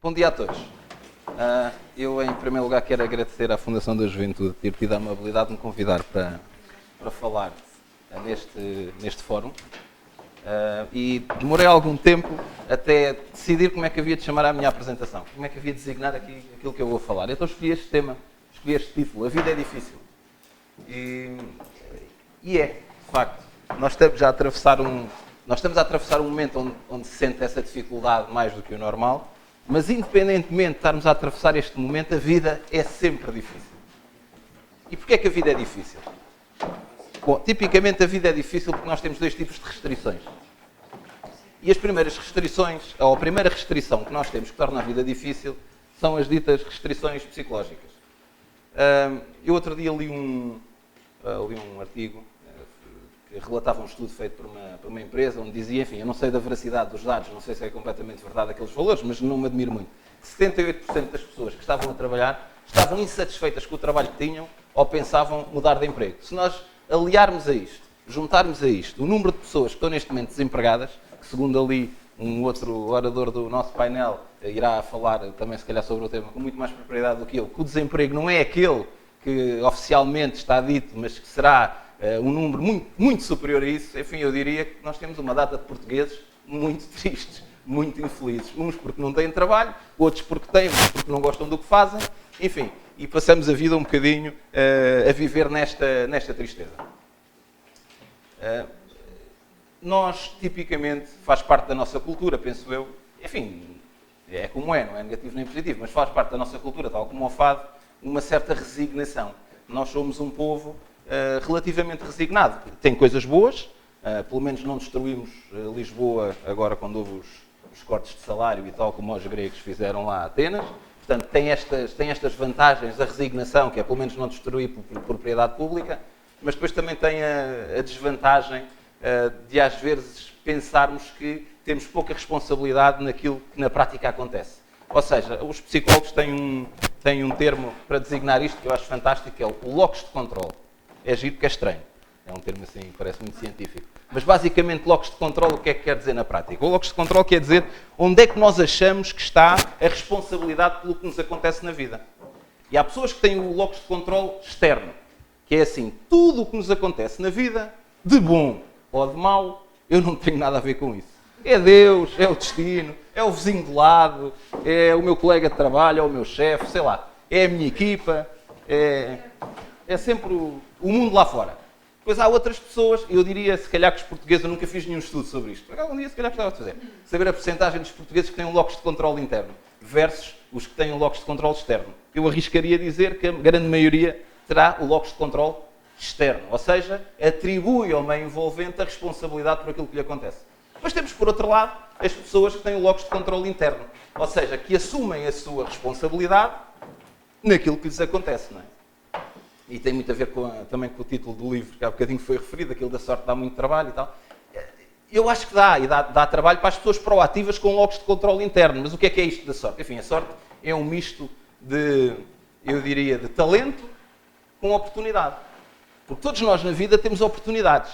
Bom dia a todos. Eu, em primeiro lugar, quero agradecer à Fundação da Juventude ter tido a amabilidade de me convidar para falar neste fórum. E demorei algum tempo até decidir como é que havia de chamar a minha apresentação, como é que havia de designar aquilo que eu vou falar. Então escolhi este tema, escolhi este título, A Vida é Difícil. E é, de facto, nós estamos a atravessar um momento onde se sente essa dificuldade mais do que o normal, mas independentemente de estarmos a atravessar este momento, a vida é sempre difícil. E porquê é que a vida é difícil? Bom, tipicamente a vida é difícil porque nós temos dois tipos de restrições. E as primeiras restrições, ou a primeira restrição que nós temos que torna a vida difícil, são as ditas restrições psicológicas. Eu outro dia li um artigo que relatava um estudo feito por uma empresa onde dizia, enfim, eu não sei da veracidade dos dados, não sei se é completamente verdade aqueles valores, mas não me admiro muito. 78% das pessoas que estavam a trabalhar estavam insatisfeitas com o trabalho que tinham ou pensavam mudar de emprego. Se nós aliarmos a isto, juntarmos a isto o número de pessoas que estão neste momento desempregadas, que segundo ali um outro orador do nosso painel irá falar também se calhar sobre o tema com muito mais propriedade do que eu, que o desemprego não é aquele que oficialmente está dito, mas que será um número muito, muito superior a isso, enfim, eu diria que nós temos uma data de portugueses muito tristes, muito infelizes. Uns porque não têm trabalho, outros porque têm, outros porque não gostam do que fazem, enfim, e passamos a vida um bocadinho a viver nesta tristeza. Nós, tipicamente, faz parte da nossa cultura, penso eu, enfim, é como é, não é negativo nem positivo, mas faz parte da nossa cultura, tal como o fado, uma certa resignação. Nós somos um povo relativamente resignado. Tem coisas boas, pelo menos não destruímos Lisboa agora quando houve os cortes de salário e tal, como os gregos fizeram lá a Atenas. Portanto, tem estas vantagens da resignação, que é pelo menos não destruir por propriedade pública, mas depois também tem a desvantagem de às vezes pensarmos que temos pouca responsabilidade naquilo que na prática acontece. Ou seja, os psicólogos têm um termo para designar isto que eu acho fantástico, que é o locus de controle. É giro porque é estranho. É um termo assim, parece muito científico. Mas basicamente, locus de controle, o que é que quer dizer na prática? O locus de controle quer dizer onde é que nós achamos que está a responsabilidade pelo que nos acontece na vida. E há pessoas que têm o locus de controle externo, que é assim, tudo o que nos acontece na vida, de bom ou de mau, eu não tenho nada a ver com isso. É Deus, é o destino, é o vizinho do lado, é o meu colega de trabalho, é o meu chefe, sei lá, é a minha equipa, é sempre o mundo lá fora. Depois há outras pessoas, eu diria, se calhar que os portugueses, eu nunca fiz nenhum estudo sobre isto, um dia se calhar gostava de fazer, saber a percentagem dos portugueses que têm um locus de controle interno versus os que têm um locus de controle externo. Eu arriscaria dizer que a grande maioria terá o locus de controle externo, ou seja, atribui ao meio envolvente a responsabilidade por aquilo que lhe acontece. Depois temos, por outro lado, as pessoas que têm o locus de controle interno, ou seja, que assumem a sua responsabilidade naquilo que lhes acontece, não é? E tem muito a ver também com o título do livro, que há bocadinho foi referido, aquilo da sorte dá muito trabalho e tal. Eu acho que dá trabalho para as pessoas proativas com locus de controle interno, mas o que é isto da sorte? Enfim, a sorte é um misto eu diria, de talento com oportunidade. Porque todos nós na vida temos oportunidades.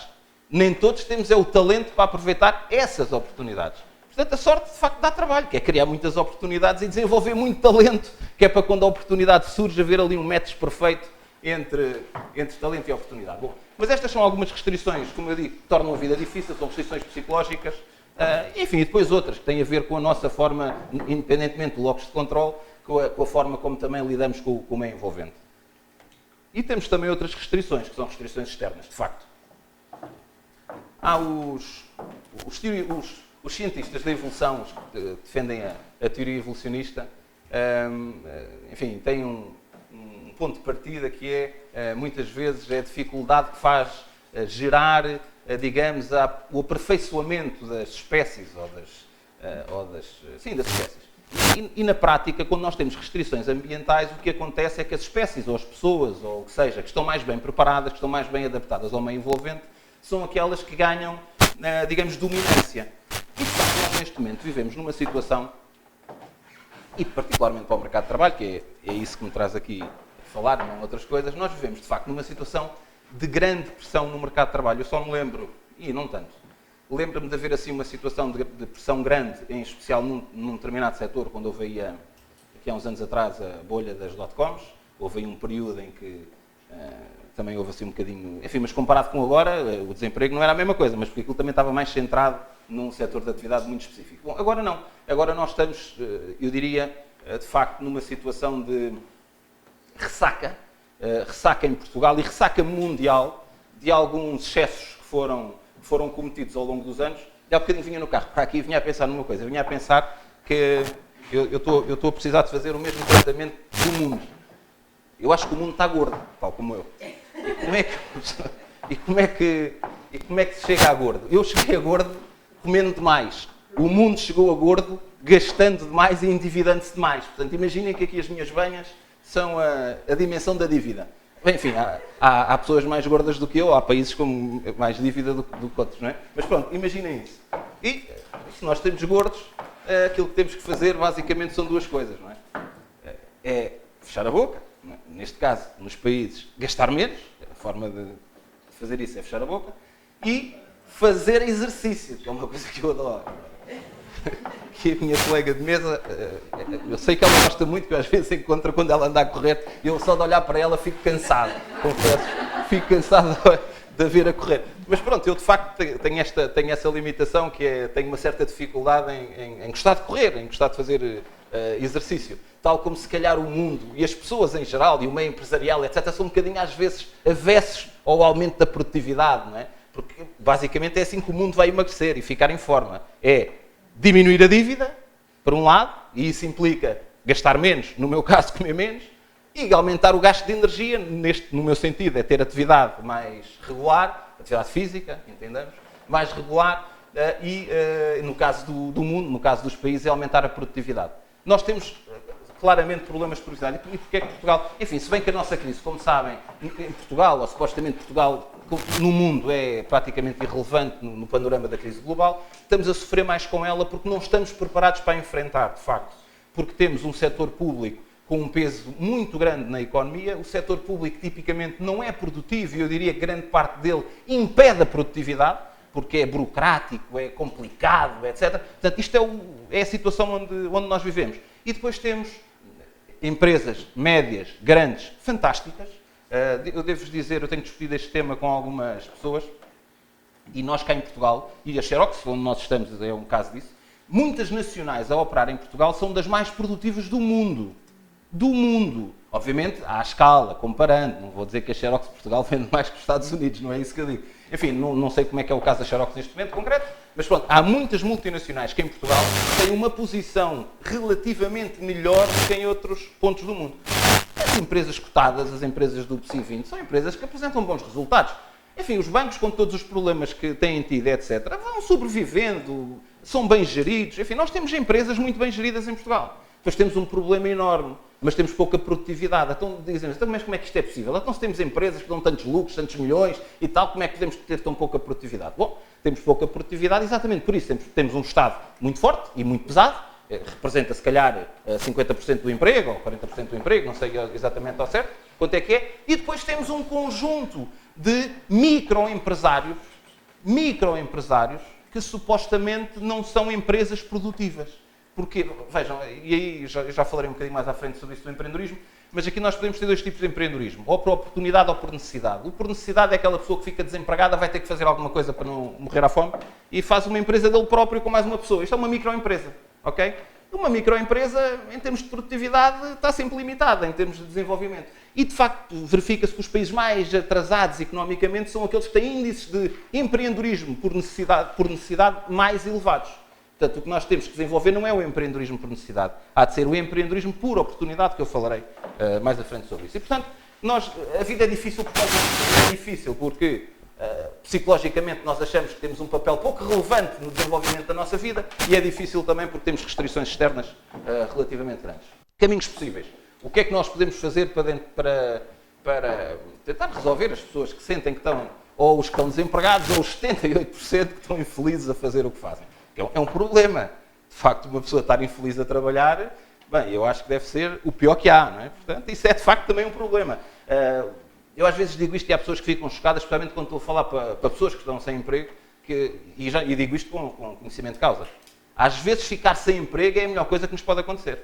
Nem todos temos o talento para aproveitar essas oportunidades. Portanto, a sorte, de facto, dá trabalho, que é criar muitas oportunidades e desenvolver muito talento, que é para quando a oportunidade surge, haver ali um match perfeito entre talento e oportunidade. Bom, mas estas são algumas restrições, como eu digo, que tornam a vida difícil, são restrições psicológicas, enfim, e depois outras, que têm a ver com a nossa forma, independentemente do locus de controle, com a forma como também lidamos com o meio envolvente. E temos também outras restrições, que são restrições externas, de facto. Há os cientistas da evolução, os que defendem a teoria evolucionista, enfim, têm um ponto de partida que é, muitas vezes, a dificuldade que faz gerar, digamos, o aperfeiçoamento das espécies, das espécies. E na prática, quando nós temos restrições ambientais, o que acontece é que as espécies, ou as pessoas, ou o que seja, que estão mais bem preparadas, que estão mais bem adaptadas ao meio envolvente, são aquelas que ganham, digamos, dominância. E, de facto, nós neste momento vivemos numa situação, e particularmente para o mercado de trabalho, que é isso que me traz aqui a falar, não outras coisas, nós vivemos, de facto, numa situação de grande pressão no mercado de trabalho. Eu só me lembro, e não tanto, lembro-me de haver assim uma situação de pressão grande, em especial num determinado setor, quando houve aí, aqui há uns anos atrás, a bolha das dot-coms. Houve aí um período em que também houve assim um bocadinho... Enfim, mas comparado com agora, o desemprego não era a mesma coisa, mas porque aquilo também estava mais centrado num setor de atividade muito específico. Bom, agora não. Agora nós estamos, eu diria, de facto, numa situação de ressaca. Ressaca em Portugal e ressaca mundial de alguns excessos que foram cometidos ao longo dos anos. E há bocadinho vinha no carro para aqui e vinha a pensar numa coisa. Vinha a pensar que eu estou a precisar de fazer o mesmo tratamento do mundo. Eu acho que o mundo está gordo, tal como eu. E como é que se chega a gordo? Eu cheguei a gordo comendo demais. O mundo chegou a gordo gastando demais e endividando-se demais. Portanto, imaginem que aqui as minhas banhas são a dimensão da dívida. Bem, enfim, há pessoas mais gordas do que eu, há países com mais dívida do que outros, não é? Mas pronto, imaginem isso. E se nós estamos gordos, aquilo que temos que fazer basicamente são duas coisas, não é? É fechar a boca, não é? Neste caso, nos países, gastar menos, a forma de fazer isso é fechar a boca, e fazer exercício, que é uma coisa que eu adoro. Que a minha colega de mesa, eu sei que ela gosta muito, que eu às vezes encontro quando ela anda a correr, e eu só de olhar para ela fico cansado, confesso, fico cansado de a ver a correr. Mas pronto, eu de facto tenho essa limitação, que é, tenho uma certa dificuldade em gostar de correr, em gostar de fazer exercício. Tal como se calhar o mundo e as pessoas em geral, e o meio empresarial, etc., são um bocadinho às vezes avessos ao aumento da produtividade, não é? Porque basicamente é assim que o mundo vai emagrecer e ficar em forma. É diminuir a dívida, por um lado, e isso implica gastar menos, no meu caso comer menos, e aumentar o gasto de energia, no meu sentido, é ter atividade mais regular, atividade física, entendemos, mais regular, e no caso do mundo, no caso dos países, é aumentar a produtividade. Nós temos claramente problemas de produtividade. E porque é que Portugal... Enfim, se bem que a nossa crise, como sabem, em Portugal, ou supostamente Portugal, no mundo é praticamente irrelevante no panorama da crise global, estamos a sofrer mais com ela porque não estamos preparados para a enfrentar, de facto. Porque temos um setor público com um peso muito grande na economia, o setor público tipicamente não é produtivo e eu diria que grande parte dele impede a produtividade, porque é burocrático, é complicado, etc. Portanto, isto é a situação onde nós vivemos. E depois temos empresas médias, grandes, fantásticas. Eu devo-vos dizer, eu tenho discutido este tema com algumas pessoas, e nós cá em Portugal, e a Xerox, onde nós estamos, é um caso disso, muitas nacionais a operar em Portugal são das mais produtivas do mundo. Do mundo. Obviamente, à escala, comparando. Não vou dizer que a Xerox de Portugal vende mais que os Estados Unidos, não é isso que eu digo. Enfim, não sei como é que é o caso da Xerox neste momento concreto, mas pronto, há muitas multinacionais que em Portugal têm uma posição relativamente melhor do que em outros pontos do mundo. As empresas cotadas, as empresas do PSI 20, são empresas que apresentam bons resultados. Enfim, os bancos, com todos os problemas que têm tido, etc., vão sobrevivendo, são bem geridos. Enfim, nós temos empresas muito bem geridas em Portugal. Depois temos um problema enorme, mas temos pouca produtividade. Então dizem, mas como é que isto é possível? Então se temos empresas que dão tantos lucros, tantos milhões e tal, como é que podemos ter tão pouca produtividade? Bom, temos pouca produtividade exatamente por isso. Temos um Estado muito forte e muito pesado, representa se calhar 50% do emprego, ou 40% do emprego, não sei exatamente ao certo quanto é que é, e depois temos um conjunto de microempresários que supostamente não são empresas produtivas. Porque, vejam, e aí já falarei um bocadinho mais à frente sobre isso do empreendedorismo, mas aqui nós podemos ter dois tipos de empreendedorismo, ou por oportunidade ou por necessidade. O por necessidade é aquela pessoa que fica desempregada, vai ter que fazer alguma coisa para não morrer à fome, e faz uma empresa dele próprio com mais uma pessoa. Isto é uma microempresa, ok? Uma microempresa, em termos de produtividade, está sempre limitada, em termos de desenvolvimento. E, de facto, verifica-se que os países mais atrasados economicamente são aqueles que têm índices de empreendedorismo por necessidade mais elevados. Portanto, o que nós temos que desenvolver não é o empreendedorismo por necessidade, há de ser o empreendedorismo por oportunidade, que eu falarei mais à frente sobre isso. E, portanto, a vida é difícil porque psicologicamente nós achamos que temos um papel pouco relevante no desenvolvimento da nossa vida e é difícil também porque temos restrições externas relativamente grandes. Caminhos possíveis. O que é que nós podemos fazer para tentar resolver as pessoas que sentem que estão, ou os que estão desempregados, ou os 78% que estão infelizes a fazer o que fazem? É um problema. De facto, uma pessoa estar infeliz a trabalhar, bem, eu acho que deve ser o pior que há, não é? Portanto, isso é de facto também um problema. Eu às vezes digo isto e há pessoas que ficam chocadas, especialmente quando estou a falar para pessoas que estão sem emprego, e digo isto com conhecimento de causa, às vezes ficar sem emprego é a melhor coisa que nos pode acontecer.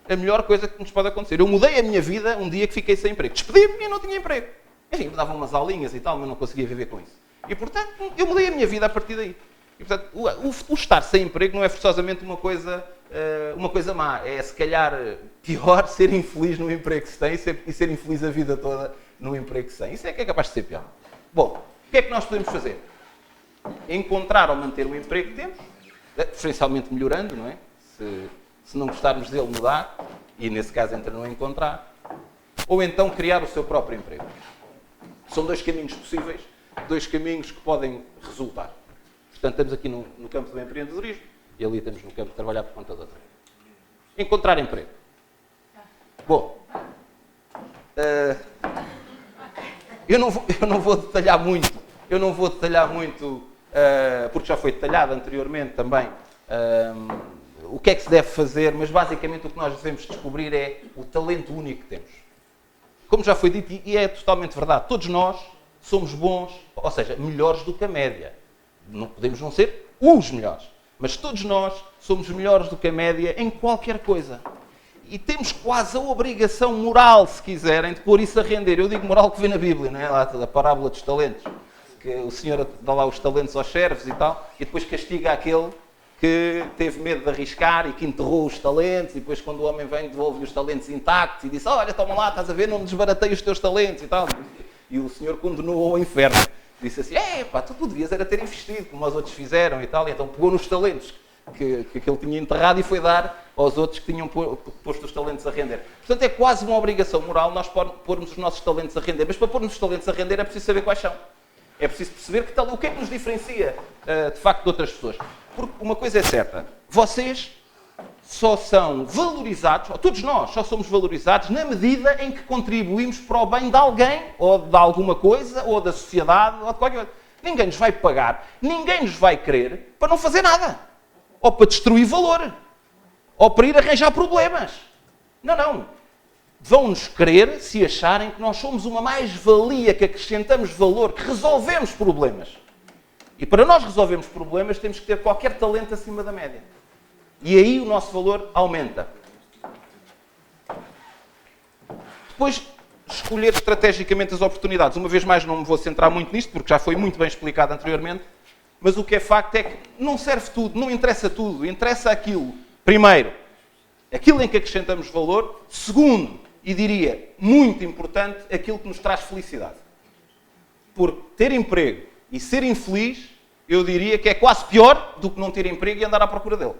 A melhor coisa que nos pode acontecer. Eu mudei a minha vida um dia que fiquei sem emprego. Despedi-me e não tinha emprego. Enfim, me davam umas aulinhas e tal, mas não conseguia viver com isso. E, portanto, eu mudei a minha vida a partir daí. E, portanto, o estar sem emprego não é forçosamente uma coisa má. É, se calhar, pior ser infeliz no emprego que se tem e ser infeliz a vida toda no emprego que se tem. Isso é que é capaz de ser pior. Bom, o que é que nós podemos fazer? Encontrar ou manter o emprego que temos, preferencialmente melhorando, não é? Se não gostarmos dele, mudar, e nesse caso entra no encontrar, ou então criar o seu próprio emprego. São dois caminhos possíveis, dois caminhos que podem resultar. Portanto, estamos aqui no campo do empreendedorismo e ali estamos no campo de trabalhar por conta da outra. Encontrar emprego. Bom, eu não vou detalhar muito, porque já foi detalhado anteriormente também, o que é que se deve fazer, mas basicamente o que nós devemos descobrir é o talento único que temos. Como já foi dito, e é totalmente verdade, todos nós somos bons, ou seja, melhores do que a média. Não podemos não ser os melhores, mas todos nós somos melhores do que a média em qualquer coisa. E temos quase a obrigação moral, se quiserem, de pôr isso a render. Eu digo moral que vem na Bíblia, não é? Lá a parábola dos talentos. Que o Senhor dá lá os talentos aos servos e tal, e depois castiga aquele que teve medo de arriscar e que enterrou os talentos, e depois quando o homem vem devolve os talentos intactos e diz, olha, toma lá, estás a ver, não desbaratei os teus talentos e tal. E o Senhor condenou ao inferno. Disse assim, pá, tu devias era ter investido, como os outros fizeram e tal, e então pegou nos talentos que ele tinha enterrado e foi dar aos outros que tinham posto os talentos a render. Portanto, é quase uma obrigação moral nós pormos os nossos talentos a render, mas para pormos os talentos a render é preciso saber quais são. É preciso perceber o que é que nos diferencia, de facto, de outras pessoas. Porque uma coisa é certa, vocês só são valorizados, ou todos nós só somos valorizados na medida em que contribuímos para o bem de alguém, ou de alguma coisa, ou da sociedade, ou de qualquer coisa. Ninguém nos vai pagar, ninguém nos vai querer para não fazer nada. Ou para destruir valor. Ou para ir arranjar problemas. Não. Vão-nos querer se acharem que nós somos uma mais-valia, que acrescentamos valor, que resolvemos problemas. E para nós resolvermos problemas temos que ter qualquer talento acima da média. E aí o nosso valor aumenta. Depois, escolher estrategicamente as oportunidades. Uma vez mais, não me vou centrar muito nisto, porque já foi muito bem explicado anteriormente, mas o que é facto é que não serve tudo, não interessa tudo. Interessa aquilo, primeiro, aquilo em que acrescentamos valor. Segundo, e diria, muito importante, aquilo que nos traz felicidade. Porque ter emprego e ser infeliz, eu diria que é quase pior do que não ter emprego e andar à procura dele.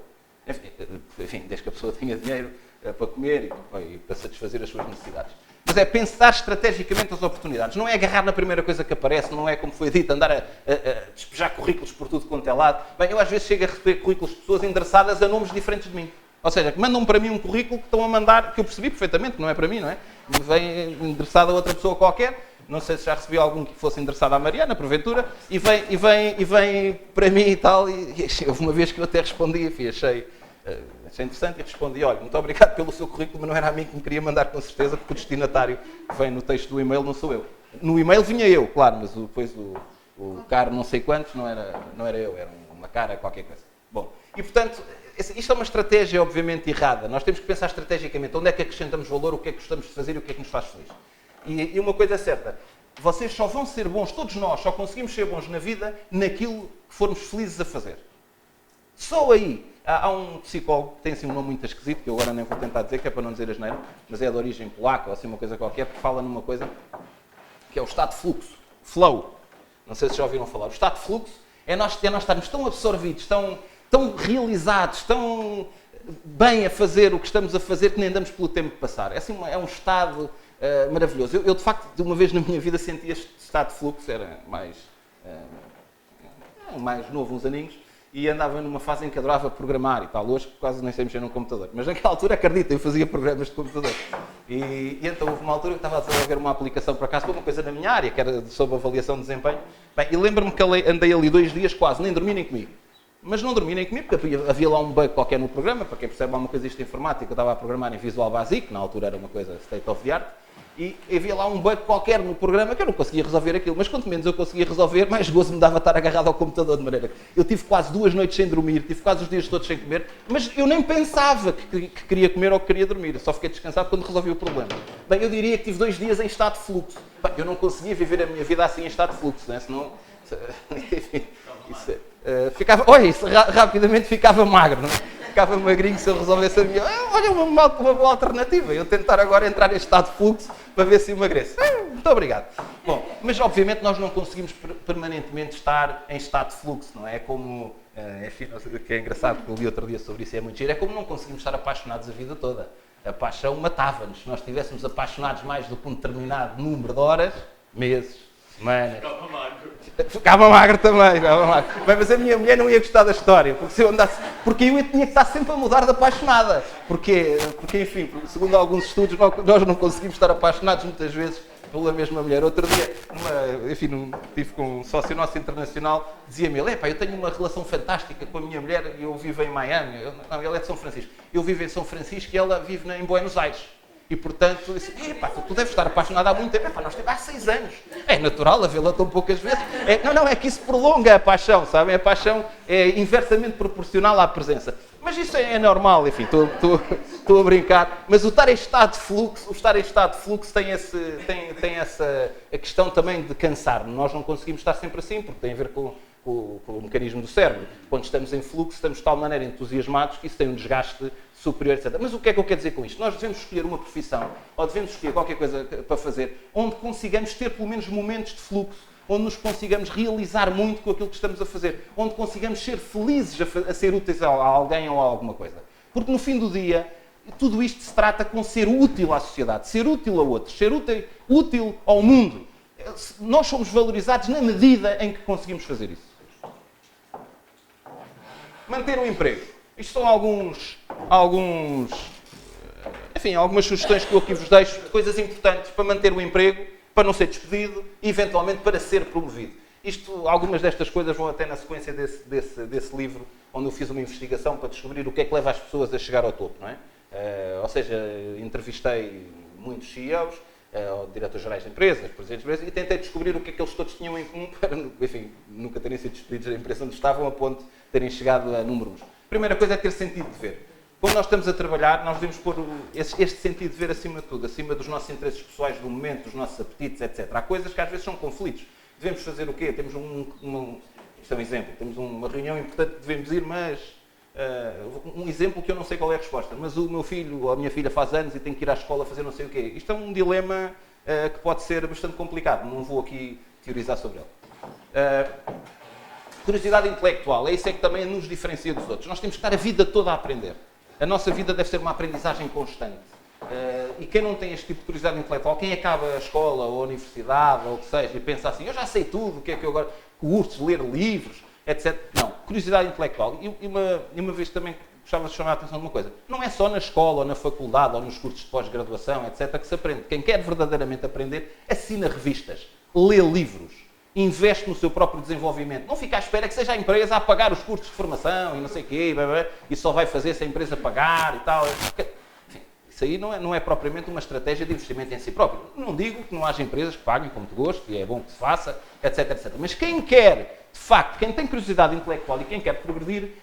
Enfim, desde que a pessoa tenha dinheiro para comer e para satisfazer as suas necessidades. Mas é pensar estrategicamente as oportunidades. Não é agarrar na primeira coisa que aparece, não é, como foi dito, andar a despejar currículos por tudo quanto é lado. Bem, eu às vezes chego a receber currículos de pessoas endereçadas a nomes diferentes de mim. Ou seja, que mandam para mim um currículo que estão a mandar, que eu percebi perfeitamente, que não é para mim, não é? Vem endereçado a outra pessoa qualquer. Não sei se já recebi algum que fosse endereçado à Mariana, porventura, e vem para mim e tal. E houve uma vez que eu até respondi, achei interessante, e respondi, olha, muito obrigado pelo seu currículo, mas não era a mim que me queria mandar com certeza, porque o destinatário que vem no texto do e-mail não sou eu. No e-mail vinha eu, claro, mas depois o caro não sei quantos não era eu, era uma cara, qualquer coisa. Bom, e portanto, isto é uma estratégia obviamente errada. Nós temos que pensar estrategicamente onde é que acrescentamos valor, o que é que gostamos de fazer e o que é que nos faz feliz. E uma coisa é certa, vocês só vão ser bons, todos nós, só conseguimos ser bons na vida naquilo que formos felizes a fazer. Só aí. Há um psicólogo que tem assim um nome muito esquisito, que eu agora nem vou tentar dizer, que é para não dizer asneira, mas é de origem polaca ou assim uma coisa qualquer, que fala numa coisa que é o estado de fluxo, flow. Não sei se já ouviram falar. O estado de fluxo é nós estarmos tão absorvidos, tão realizados, tão bem a fazer o que estamos a fazer que nem andamos pelo tempo de passar. É um estado maravilhoso. Eu, de facto, de uma vez na minha vida senti este estado de fluxo, era mais novo, uns aninhos, e andava numa fase em que adorava programar e tal. Hoje quase nem sei mexer num computador. Mas naquela altura, acredita, eu fazia programas de computador. E então houve uma altura que estava a desenvolver uma aplicação, por acaso, para uma coisa na minha área, que era sobre avaliação de desempenho. Bem, e lembro-me que andei ali 2 dias quase, nem dormi nem comigo. Mas não dormi nem comigo, porque havia lá um bug qualquer no programa, para quem percebe alguma coisa disto de informática, eu estava a programar em Visual Basic, na altura era uma coisa state of the art, e havia lá um bug qualquer no programa que eu não conseguia resolver aquilo. Mas quanto menos eu conseguia resolver, mais gozo me dava estar agarrado ao computador, de maneira que eu tive quase 2 noites sem dormir, tive quase os dias todos sem comer, mas eu nem pensava que queria comer ou que queria dormir. Eu só fiquei descansado quando resolvi o problema. Bem, eu diria que tive 2 dias em estado de fluxo. Bem, eu não conseguia viver a minha vida assim em estado de fluxo, né? Senão... Enfim, isso rapidamente ficava magro, não é? Ficava magrinho se eu resolvesse a minha... Olha, uma boa alternativa. Eu tentar agora entrar em estado de fluxo para ver se emagreço. Muito obrigado. Bom, mas obviamente nós não conseguimos permanentemente estar em estado de fluxo, não é? É como... Enfim, que é engraçado, que eu li outro dia sobre isso e é muito giro. É como não conseguimos estar apaixonados a vida toda. A paixão matava-nos. Se nós estivéssemos apaixonados mais do que um determinado número de horas, meses, semanas... Ficava magro também, ficava magro. Mas a minha mulher não ia gostar da história, porque se eu andasse... Porque eu tinha que estar sempre a mudar de apaixonada. Porque enfim, segundo alguns estudos, nós não conseguimos estar apaixonados muitas vezes pela mesma mulher. Outro dia, estive com um sócio nosso internacional, dizia-me ele, eu tenho uma relação fantástica com a minha mulher e eu vivo em Miami. Ele é de São Francisco. Eu vivo em São Francisco e ela vive em Buenos Aires. E, portanto, eu disse, tu deves estar apaixonado há muito tempo. Nós temos há 6 anos. É natural havê-la tão poucas vezes. É que isso prolonga a paixão, sabem? A paixão é inversamente proporcional à presença. Mas isso é normal, enfim, estou a brincar. Mas o estar em estado de fluxo, tem essa a questão também de cansar. Nós não conseguimos estar sempre assim, porque tem a ver com o mecanismo do cérebro. Quando estamos em fluxo, estamos de tal maneira entusiasmados que isso tem um desgaste superior, etc. Mas o que é que eu quero dizer com isto? Nós devemos escolher uma profissão, ou devemos escolher qualquer coisa para fazer, onde consigamos ter pelo menos momentos de fluxo, onde nos consigamos realizar muito com aquilo que estamos a fazer, onde consigamos ser felizes a ser úteis a alguém ou a alguma coisa. Porque no fim do dia, tudo isto se trata com ser útil à sociedade, ser útil a outros, ser útil ao mundo. Nós somos valorizados na medida em que conseguimos fazer isso. Manter o emprego. Isto são algumas sugestões que eu aqui vos deixo, coisas importantes para manter o emprego, para não ser despedido e, eventualmente, para ser promovido. Algumas destas coisas vão até na sequência desse livro, onde eu fiz uma investigação para descobrir o que é que leva as pessoas a chegar ao topo, não é? Ou seja, entrevistei muitos CEOs, ou diretores gerais de empresas, presidentes de empresas, e tentei descobrir o que é que eles todos tinham em comum para, enfim, nunca terem sido despedidos da empresa onde estavam, a ponto de terem chegado a números. A primeira coisa é ter sentido de ver. Quando nós estamos a trabalhar, nós devemos pôr este sentido de ver acima de tudo, acima dos nossos interesses pessoais do momento, dos nossos apetites, etc. Há coisas que às vezes são conflitos. Devemos fazer o quê? Temos isto é um exemplo, temos uma reunião importante que devemos ir, mas... um exemplo que eu não sei qual é a resposta, mas o meu filho ou a minha filha faz anos e tem que ir à escola fazer não sei o quê. Isto é um dilema que pode ser bastante complicado, não vou aqui teorizar sobre ele. Curiosidade intelectual, é isso que também nos diferencia dos outros. Nós temos que estar a vida toda a aprender. A nossa vida deve ser uma aprendizagem constante. E quem não tem este tipo de curiosidade intelectual, quem acaba a escola ou a universidade ou o que seja e pensa assim, eu já sei tudo, o que é que eu agora curso, ler livros, etc. Não, curiosidade intelectual. E uma vez também gostava de chamar a atenção de uma coisa. Não é só na escola, ou na faculdade, ou nos cursos de pós-graduação, etc., que se aprende. Quem quer verdadeiramente aprender, assina revistas, lê livros, investe no seu próprio desenvolvimento. Não fica à espera que seja a empresa a pagar os cursos de formação e não sei o quê, e só vai fazer se a empresa pagar e tal. Enfim, isso aí não é propriamente uma estratégia de investimento em si próprio. Não digo que não haja empresas que paguem com muito gosto, e é bom que se faça, etc., etc. Mas quem quer, de facto, quem tem curiosidade intelectual e quem quer progredir,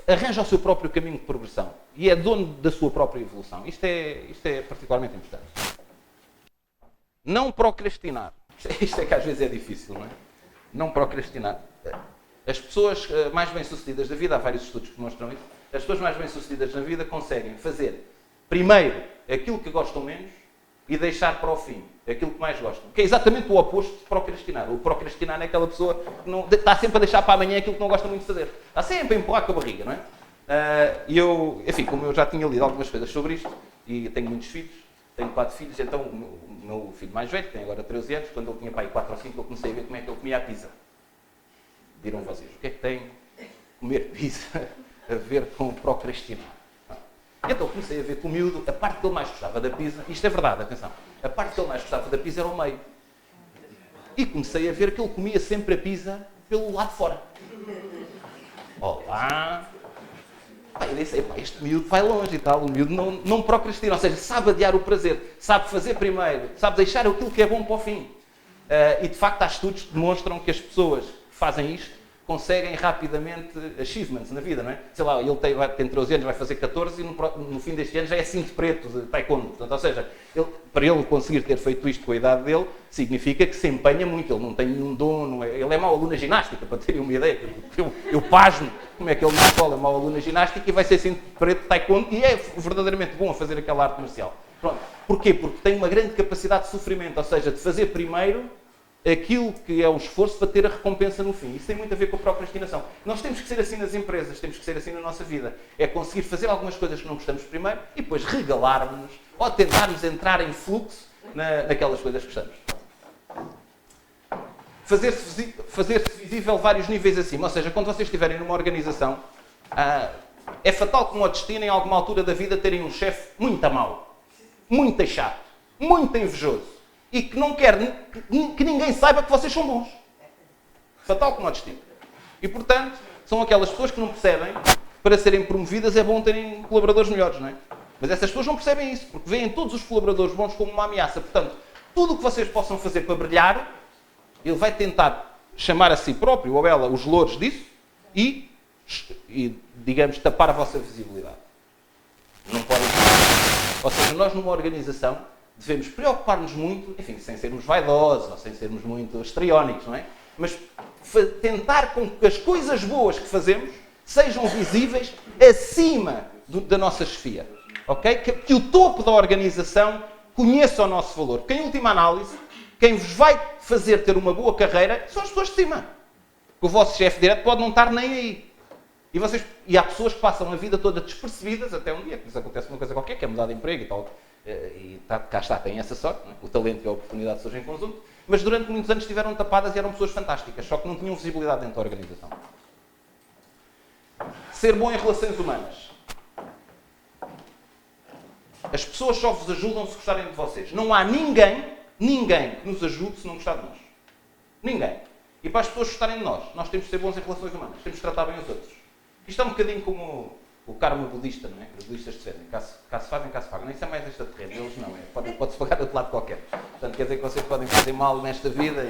arranja o seu próprio caminho de progressão e é dono da sua própria evolução. Isto é particularmente importante. Não procrastinar. Isto é que às vezes é difícil, não é? Não procrastinar. As pessoas mais bem-sucedidas da vida, há vários estudos que mostram isso, as pessoas mais bem-sucedidas na vida conseguem fazer primeiro aquilo que gostam menos e deixar para o fim aquilo que mais gostam. Que é exatamente o oposto de procrastinar. O procrastinar é aquela pessoa que está sempre a deixar para amanhã aquilo que não gosta muito de fazer. Está sempre a empurrar com a barriga, não é? E eu, enfim, como eu já tinha lido algumas coisas sobre isto, e tenho muitos filhos, tenho 4 filhos, então o meu filho mais velho, que tem agora 13 anos, quando ele tinha pai 4 ou 5, eu comecei a ver como é que ele comia a pizza. Viram vocês, o que é que tem comer pizza a ver com procrastinar? Então comecei a ver que o miúdo, a parte que ele mais gostava da pizza, isto é verdade, atenção, a parte que ele mais gostava da pizza era o meio. E comecei a ver que ele comia sempre a pizza pelo lado de fora. Olá! Pá, eu disse, este miúdo vai longe e tal, o miúdo não procrastina, ou seja, sabe adiar o prazer, sabe fazer primeiro, sabe deixar aquilo que é bom para o fim. E de facto há estudos que demonstram que as pessoas que fazem isto conseguem rapidamente achievements na vida, não é? Sei lá, ele tem 13 anos, vai fazer 14 e no fim deste ano já é cinto preto de taekwondo. Portanto, ou seja, para ele conseguir ter feito isto com a idade dele, significa que se empenha muito, ele não tem nenhum dom, ele é mau aluno de ginástica, para terem uma ideia. Eu pasmo como é que ele na escola é mau aluno de ginástica e vai ser cinto preto de taekwondo e é verdadeiramente bom a fazer aquela arte marcial. Pronto. Porquê? Porque tem uma grande capacidade de sofrimento, ou seja, de fazer primeiro aquilo que é o esforço para ter a recompensa no fim. Isso tem muito a ver com a procrastinação. Nós temos que ser assim nas empresas, temos que ser assim na nossa vida. É conseguir fazer algumas coisas que não gostamos primeiro e depois regalarmos-nos ou tentarmos entrar em fluxo naquelas coisas que gostamos. Fazer-se visível vários níveis acima. Ou seja, quando vocês estiverem numa organização, é fatal como o destino em alguma altura da vida terem um chefe muito mau, muito chato, muito invejoso. E que não quer que ninguém saiba que vocês são bons. Fatal como o destino. E, portanto, são aquelas pessoas que não percebem que para serem promovidas é bom terem colaboradores melhores, não é? Mas essas pessoas não percebem isso, porque veem todos os colaboradores bons como uma ameaça. Portanto, tudo o que vocês possam fazer para brilhar, ele vai tentar chamar a si próprio, ou ela, os louros disso, e digamos, tapar a vossa visibilidade. Não podem. Ou seja, nós numa organização devemos preocupar-nos muito, enfim, sem sermos vaidosos, ou sem sermos muito histriónicos, não é? Mas tentar com que as coisas boas que fazemos sejam visíveis acima da nossa chefia. Ok? Que o topo da organização conheça o nosso valor. Porque, em última análise, quem vos vai fazer ter uma boa carreira são as pessoas de cima. O vosso chefe direto pode não estar nem aí. E há pessoas que passam a vida toda despercebidas até um dia, que lhes acontece uma coisa qualquer, que é mudar de emprego e tal. Cá está, têm essa sorte, não é? O talento e a oportunidade surgem em conjunto, mas durante muitos anos estiveram tapadas e eram pessoas fantásticas, só que não tinham visibilidade dentro da organização. Ser bom em relações humanas. As pessoas só vos ajudam se gostarem de vocês. Não há ninguém que nos ajude se não gostar de nós. Ninguém. E para as pessoas gostarem de nós temos de ser bons em relações humanas, temos de tratar bem os outros. Isto é um bocadinho como o karma budista, não é? Os budistas defendem. Cá se fazem, cá se pagam. Isso é mais extraterreno. Eles não. Pode-se pagar de outro lado qualquer. Portanto, quer dizer que vocês podem fazer mal nesta vida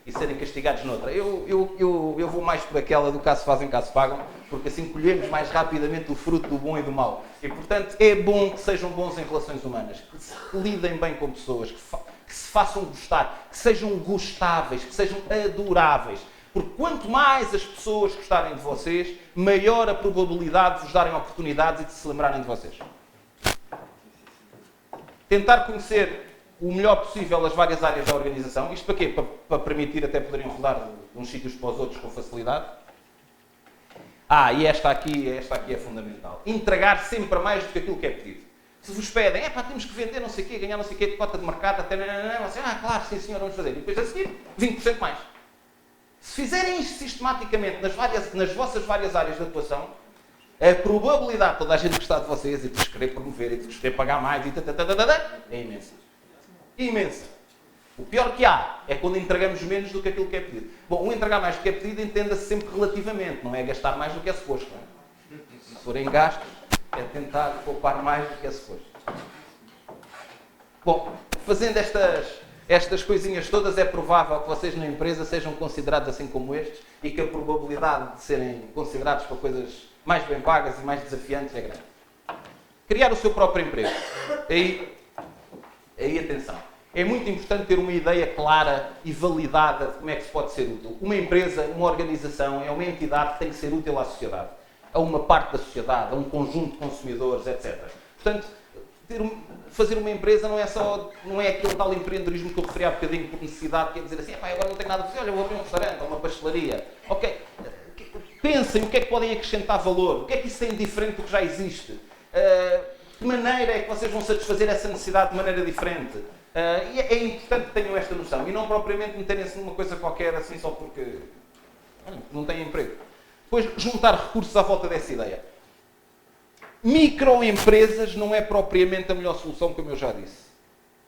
e serem castigados noutra. Eu vou mais por aquela do cá se fazem, cá se pagam, porque assim colhemos mais rapidamente o fruto do bom e do mau. E, portanto, é bom que sejam bons em relações humanas, que lidem bem com pessoas, que se façam gostar, que sejam gostáveis, que sejam adoráveis. Porque quanto mais as pessoas gostarem de vocês, maior a probabilidade de vos darem oportunidades e de se lembrarem de vocês. Tentar conhecer o melhor possível as várias áreas da organização. Isto para quê? Para permitir até poderem rodar de uns sítios para os outros com facilidade. E esta aqui é fundamental. Entregar sempre mais do que aquilo que é pedido. Se vos pedem, temos que vender não sei o quê, ganhar não sei o quê de cota de mercado, até você, claro, sim senhor, vamos fazer. E depois a seguir, 20% mais. Se fizerem isto sistematicamente nas vossas várias áreas de atuação, a probabilidade de toda a gente gostar de vocês e de vos querer promover e de vos querer pagar mais é imensa. Imensa. O pior que há é quando entregamos menos do que aquilo que é pedido. Bom, o entregar mais do que é pedido entenda-se sempre relativamente, não é gastar mais do que é suposto. Não é? Se forem gastos, é tentar poupar mais do que é suposto. Bom, fazendo estas coisinhas todas, é provável que vocês na empresa sejam considerados assim como estes e que a probabilidade de serem considerados para coisas mais bem pagas e mais desafiantes é grande. Criar o seu próprio emprego. Aí atenção. É muito importante ter uma ideia clara e validada de como é que se pode ser útil. Uma empresa, uma organização, é uma entidade que tem que ser útil à sociedade. A uma parte da sociedade, a um conjunto de consumidores, etc. Portanto, fazer uma empresa não é aquele tal empreendedorismo que eu referi há bocadinho por necessidade, que é dizer assim, agora não tenho nada a fazer, olha, eu vou abrir um restaurante ou uma pastelaria. Ok, pensem o que é que podem acrescentar valor, o que é que isso tem diferente do que já existe, de maneira é que vocês vão satisfazer essa necessidade de maneira diferente. E é importante que tenham esta noção e não propriamente meterem-se numa coisa qualquer assim só porque não têm emprego. Depois, juntar recursos à volta dessa ideia. Microempresas não é propriamente a melhor solução, como eu já disse.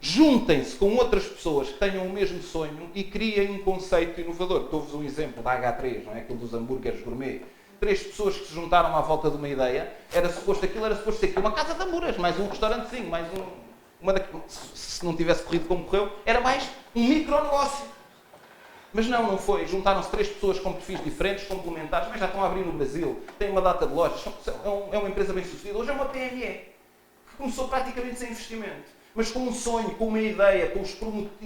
Juntem-se com outras pessoas que tenham o mesmo sonho e criem um conceito inovador. Dou-vos um exemplo da H3, não é? Aquilo dos hambúrgueres gourmet. 3 pessoas que se juntaram à volta de uma ideia, aquilo era suposto ser uma casa de amuras, mais um restaurantezinho, mais se não tivesse corrido como correu, era mais um micronegócio. Mas não foi. Juntaram-se 3 pessoas com perfis diferentes, complementares, mas já estão a abrir no Brasil, têm uma data de lojas, é uma empresa bem sucedida. Hoje é uma PME, que começou praticamente sem investimento, mas com um sonho, com uma ideia,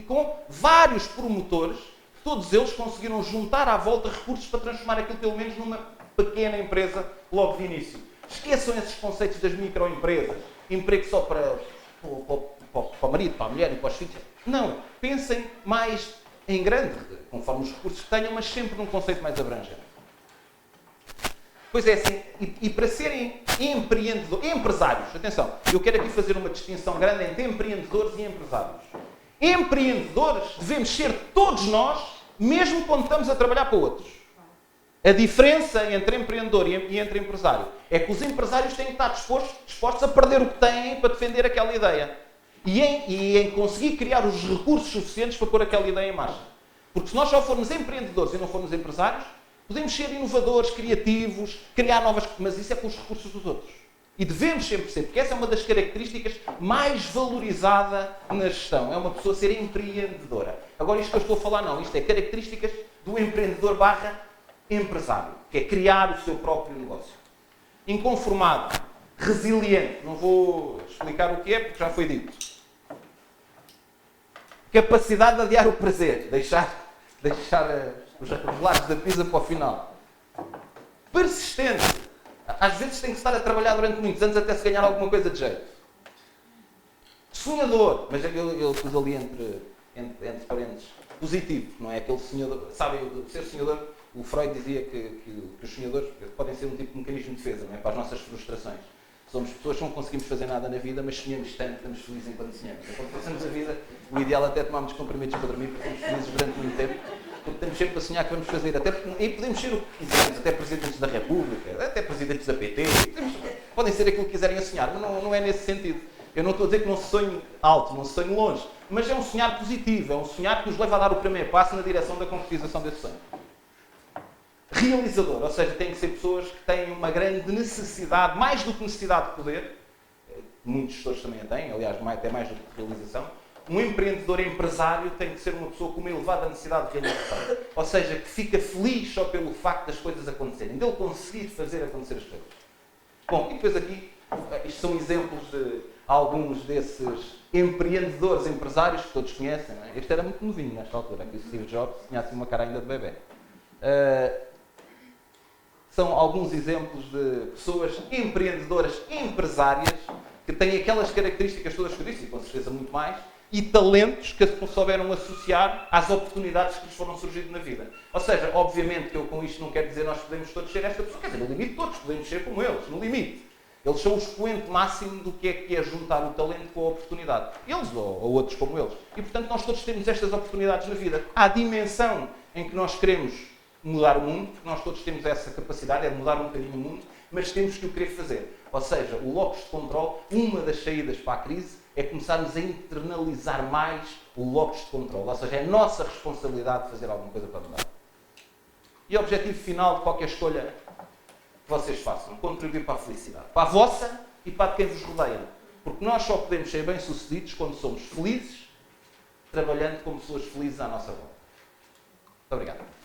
com vários promotores, todos eles conseguiram juntar à volta recursos para transformar aquilo pelo menos numa pequena empresa logo de início. Esqueçam esses conceitos das microempresas, emprego só para o marido, para a mulher e para os filhos. Não, pensem mais em grande, conforme os recursos que tenham, mas sempre num conceito mais abrangente. Pois é assim, e para serem empresários, atenção, eu quero aqui fazer uma distinção grande entre empreendedores e empresários. Empreendedores devemos ser todos nós, mesmo quando estamos a trabalhar para outros. A diferença entre empreendedor e entre empresário é que os empresários têm que estar dispostos a perder o que têm para defender aquela ideia. E em conseguir criar os recursos suficientes para pôr aquela ideia em marcha. Porque se nós só formos empreendedores e não formos empresários, podemos ser inovadores, criativos, criar novas... Mas isso é com os recursos dos outros. E devemos sempre ser, porque essa é uma das características mais valorizada na gestão. É uma pessoa ser empreendedora. Agora, isto que eu estou a falar, não. Isto é características do empreendedor / empresário, que é criar o seu próprio negócio. Inconformado, resiliente. Não vou explicar o que é, porque já foi dito. Capacidade de adiar o prazer. Deixar os lados da pizza para o final. Persistente. Às vezes tem que estar a trabalhar durante muitos anos até se ganhar alguma coisa de jeito. Sonhador. Mas eu pus ali entre parênteses. Positivo. Não é aquele sonhador. Sabem, ser sonhador, o Freud dizia que os sonhadores podem ser um tipo de mecanismo de defesa, não é? Para as nossas frustrações. Somos pessoas que não conseguimos fazer nada na vida, mas sonhamos tanto, estamos felizes enquanto sonhamos. Enquanto passamos a vida, o ideal é até tomarmos comprimidos para dormir, porque estamos felizes durante muito tempo, porque estamos sempre a sonhar que vamos fazer. E podemos ser o que quisermos, até presidentes da República, até presidentes da PT, podem ser aquilo que quiserem a sonhar, mas não é nesse sentido. Eu não estou a dizer que não se sonhe alto, não se sonhe longe, mas é um sonhar positivo, é um sonhar que nos leva a dar o primeiro passo na direção da concretização desse sonho. Realizador, ou seja, têm que ser pessoas que têm uma grande necessidade, mais do que necessidade de poder, muitos gestores também a têm, aliás, até mais do que realização. Um empreendedor empresário tem que ser uma pessoa com uma elevada necessidade de realização, ou seja, que fica feliz só pelo facto das coisas acontecerem, dele conseguir fazer acontecer as coisas. Bom, e depois aqui, isto são exemplos de alguns desses empreendedores empresários que todos conhecem, não é? Este era muito novinho nesta altura, aqui o Steve Jobs tinha assim uma cara ainda de bebê. São alguns exemplos de pessoas empreendedoras, empresárias, que têm aquelas características todas que eu disse, e com certeza muito mais, e talentos que se souberam associar às oportunidades que lhes foram surgindo na vida. Ou seja, obviamente que eu com isto não quero dizer nós podemos todos ser esta pessoa, quer dizer, no limite todos podemos ser como eles, no limite. Eles são o expoente máximo do que é juntar o talento com a oportunidade. Eles ou outros como eles. E portanto nós todos temos estas oportunidades na vida. Há a dimensão em que nós queremos mudar o mundo, porque nós todos temos essa capacidade, é mudar um bocadinho o mundo, mas temos que o querer fazer. Ou seja, o locus de controle, uma das saídas para a crise, é começarmos a internalizar mais o locus de controle. Ou seja, é a nossa responsabilidade de fazer alguma coisa para mudar. E o objetivo final de qualquer escolha que vocês façam, contribuir para a felicidade. Para a vossa e para quem vos rodeia. Porque nós só podemos ser bem-sucedidos quando somos felizes, trabalhando com pessoas felizes à nossa volta. Muito obrigado.